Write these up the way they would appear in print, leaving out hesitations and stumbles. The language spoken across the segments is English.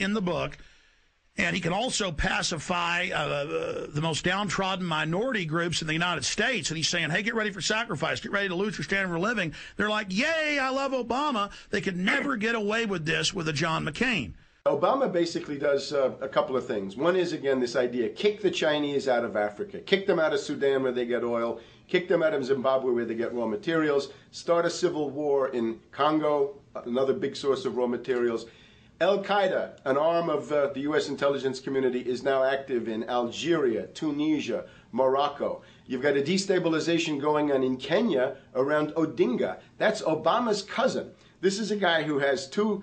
in the book. And he can also pacify the most downtrodden minority groups in the United States. And he's saying, hey, get ready for sacrifice. Get ready to lose your standard of living. They're like, yay, I love Obama. They could never get away with this with a John McCain. Obama basically does a couple of things. One is, again, this idea, kick the Chinese out of Africa. Kick them out of Sudan where they get oil. Kick them out of Zimbabwe where they get raw materials. Start a civil war in Congo, another big source of raw materials. Al-Qaeda, an arm of the U.S. intelligence community, is now active in Algeria, Tunisia, Morocco. You've got a destabilization going on in Kenya around Odinga. That's Obama's cousin. This is a guy who has two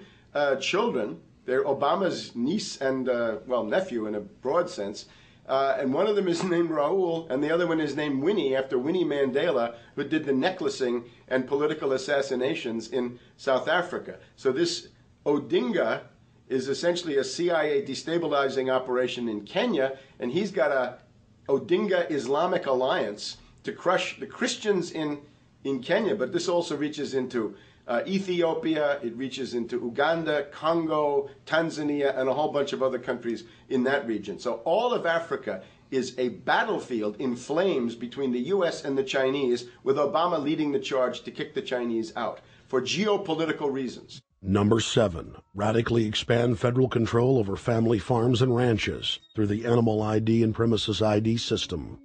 children. They're Obama's niece and, well, nephew in a broad sense. And one of them is named Raul, and the other one is named Winnie, after Winnie Mandela, who did the necklacing and political assassinations in South Africa. So this Odinga is essentially a CIA destabilizing operation in Kenya, and he's got a Odinga Islamic Alliance to crush the Christians in Kenya, but this also reaches into Ethiopia, it reaches into Uganda, Congo, Tanzania, and a whole bunch of other countries in that region. So all of Africa is a battlefield in flames between the U.S. and the Chinese, with Obama leading the charge to kick the Chinese out for geopolitical reasons. Number 7, radically expand federal control over family farms and ranches through the Animal ID and Premises ID system.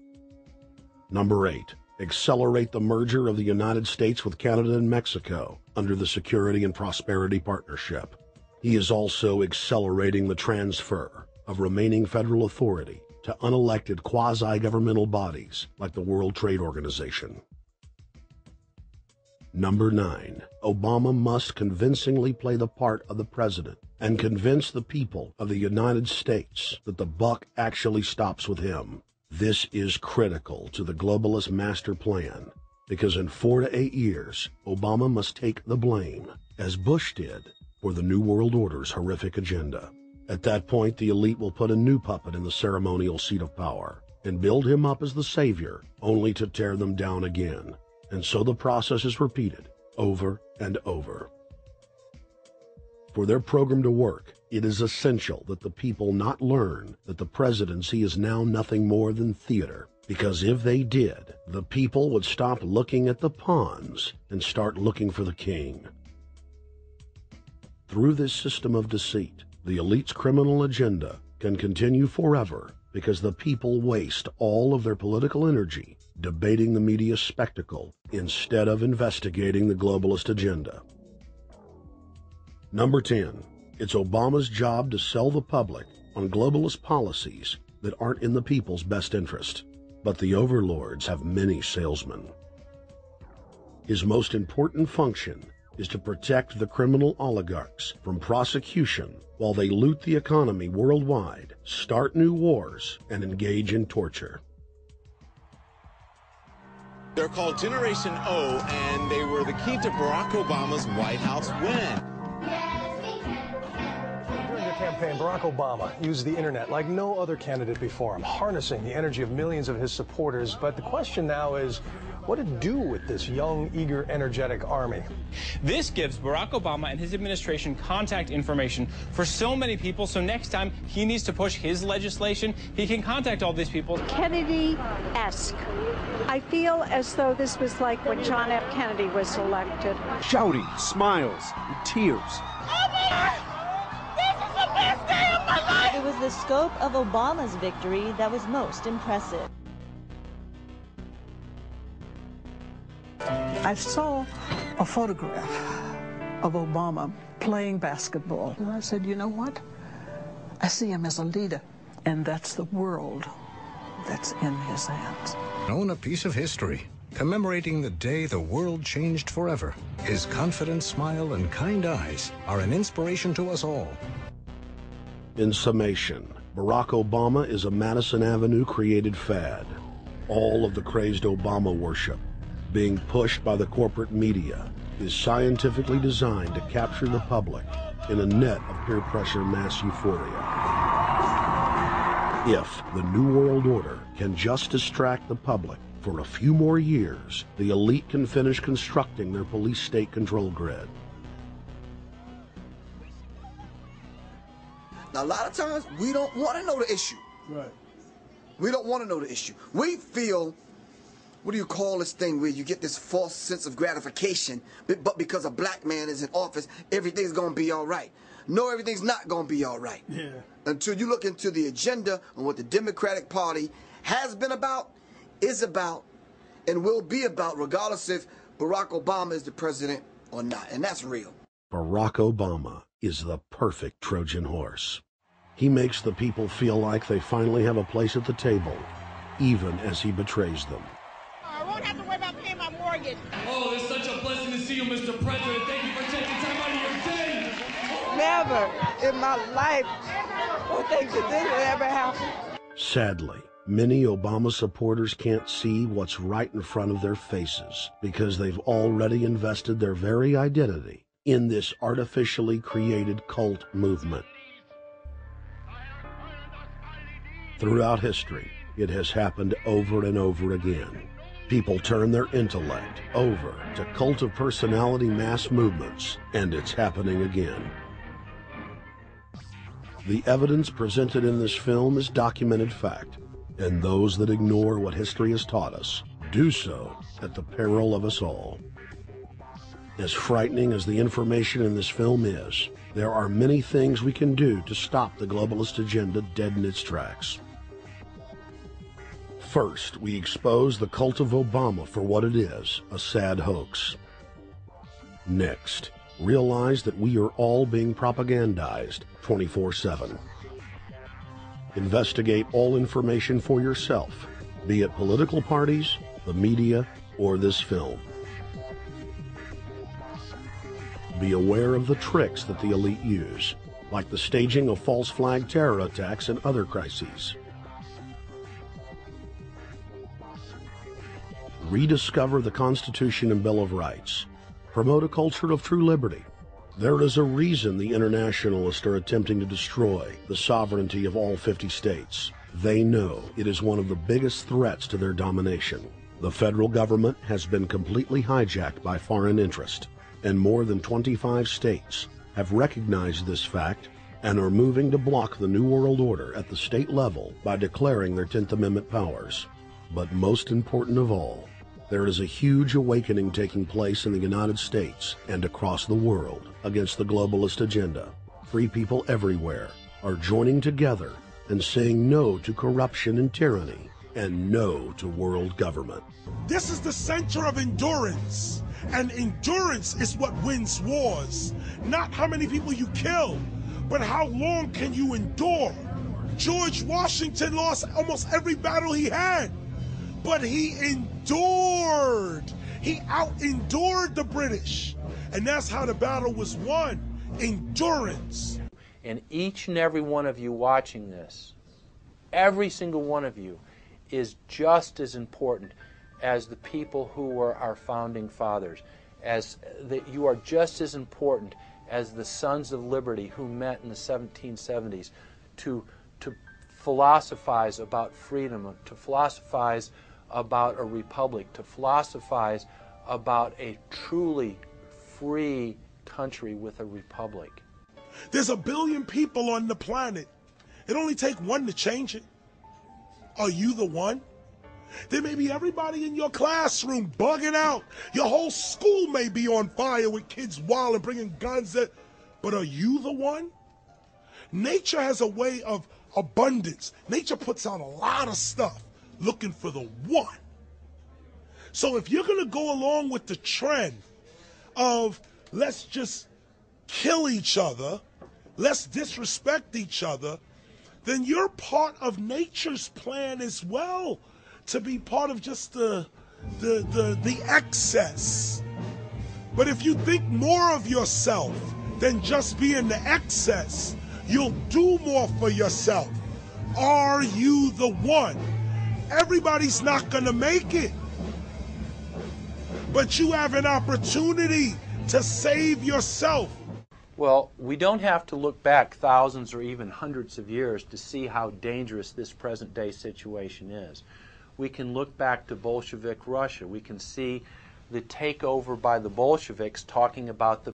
Number 8, accelerate the merger of the United States with Canada and Mexico under the Security and Prosperity Partnership. He is also accelerating the transfer of remaining federal authority to unelected quasi-governmental bodies like the World Trade Organization. Number 9, Obama must convincingly play the part of the president and convince the people of the United States that the buck actually stops with him. This is critical to the globalist master plan, because in 4 to 8 years, Obama must take the blame, as Bush did, for the New World Order's horrific agenda. At that point, the elite will put a new puppet in the ceremonial seat of power and build him up as the savior, only to tear them down again. And so the process is repeated over and over. For their program to work, it is essential that the people not learn that the presidency is now nothing more than theater, because if they did, the people would stop looking at the pawns and start looking for the king. Through this system of deceit, the elite's criminal agenda can continue forever, because the people waste all of their political energy debating the media spectacle instead of investigating the globalist agenda. Number 10, it's Obama's job to sell the public on globalist policies that aren't in the people's best interest. But the overlords have many salesmen. His most important function is to protect the criminal oligarchs from prosecution while they loot the economy worldwide, start new wars, and engage in torture. They're called Generation O, and they were the key to Barack Obama's White House win. During the campaign, Barack Obama used the internet like no other candidate before him, harnessing the energy of millions of his supporters. But the question now is, what to do with this young, eager, energetic army? This gives Barack Obama and his administration contact information for so many people, so next time he needs to push his legislation, he can contact all these people. Kennedy-esque. I feel as though this was like when John F. Kennedy was elected. Shouting, smiles, and tears. Oh my God! This is the best day of my life! It was the scope of Obama's victory that was most impressive. I saw a photograph of Obama playing basketball, and I said, you know what? I see him as a leader, and that's the world that's in his hands. Own a piece of history, commemorating the day the world changed forever. His confident smile and kind eyes are an inspiration to us all. In summation, Barack Obama is a Madison Avenue created fad. All of the crazed Obama worship, being pushed by the corporate media, is scientifically designed to capture the public in a net of peer pressure mass euphoria. If the New World Order can just distract the public for a few more years, the elite can finish constructing their police state control grid. Now, a lot of times, we don't want to know the issue. Right. We don't want to know the issue. We feel, what do you call this thing where you get this false sense of gratification, but because a black man is in office, everything's going to be all right. No, everything's not going to be all right. Yeah. Until you look into the agenda on what the Democratic Party has been about, is about, and will be about, regardless if Barack Obama is the president or not. And that's real. Barack Obama is the perfect Trojan horse. He makes the people feel like they finally have a place at the table, even as he betrays them. I won't have to worry about paying my mortgage. Oh, it's such a blessing to see you, Mr. President. Thank you for taking time out of your day. Never in my life would think that this would ever happen. Sadly, many Obama supporters can't see what's right in front of their faces because they've already invested their very identity in this artificially created cult movement. Throughout history, it has happened over and over again. People turn their intellect over to cult of personality mass movements, and it's happening again. The evidence presented in this film is documented fact, and those that ignore what history has taught us do so at the peril of us all. As frightening as the information in this film is, there are many things we can do to stop the globalist agenda dead in its tracks. First, we expose the cult of Obama for what it is, a sad hoax. Next, realize that we are all being propagandized 24/7. Investigate all information for yourself, be it political parties, the media, or this film. Be aware of the tricks that the elite use, like the staging of false flag terror attacks and other crises. Rediscover the Constitution and Bill of Rights. Promote a culture of true liberty. There is a reason the internationalists are attempting to destroy the sovereignty of all 50 states. They know it is one of the biggest threats to their domination. The federal government has been completely hijacked by foreign interest, and more than 25 states have recognized this fact and are moving to block the New World Order at the state level by declaring their 10th Amendment powers. But most important of all, there is a huge awakening taking place in the United States and across the world against the globalist agenda. Free people everywhere are joining together and saying no to corruption and tyranny and no to world government. This is the center of endurance, and endurance is what wins wars. Not how many people you kill, but how long can you endure. George Washington lost almost every battle he had, but he endured. He out-endured the British, and that's how the battle was won. Endurance. And each and every one of you watching this, every single one of you, is just as important as the people who were our founding fathers. You are just as important as the Sons of Liberty who met in the 1770s to philosophize about freedom, to philosophize about a republic, to philosophize about a truly free country with a republic. There's 1 billion people on the planet. It only takes one to change it. Are you the one? There may be everybody in your classroom bugging out. Your whole school may be on fire with kids wild and bringing guns. But are you the one? Nature has a way of abundance. Nature puts out a lot of stuff looking for the one. So if you're going to go along with the trend of let's just kill each other, let's disrespect each other, then you're part of nature's plan as well, to be part of just the excess. But if you think more of yourself than just being the excess, you'll do more for yourself. Are you the one? Everybody's not going to make it. But you have an opportunity to save yourself. Well, we don't have to look back thousands or even hundreds of years to see how dangerous this present-day situation is. We can look back to Bolshevik Russia. We can see the takeover by the Bolsheviks talking about the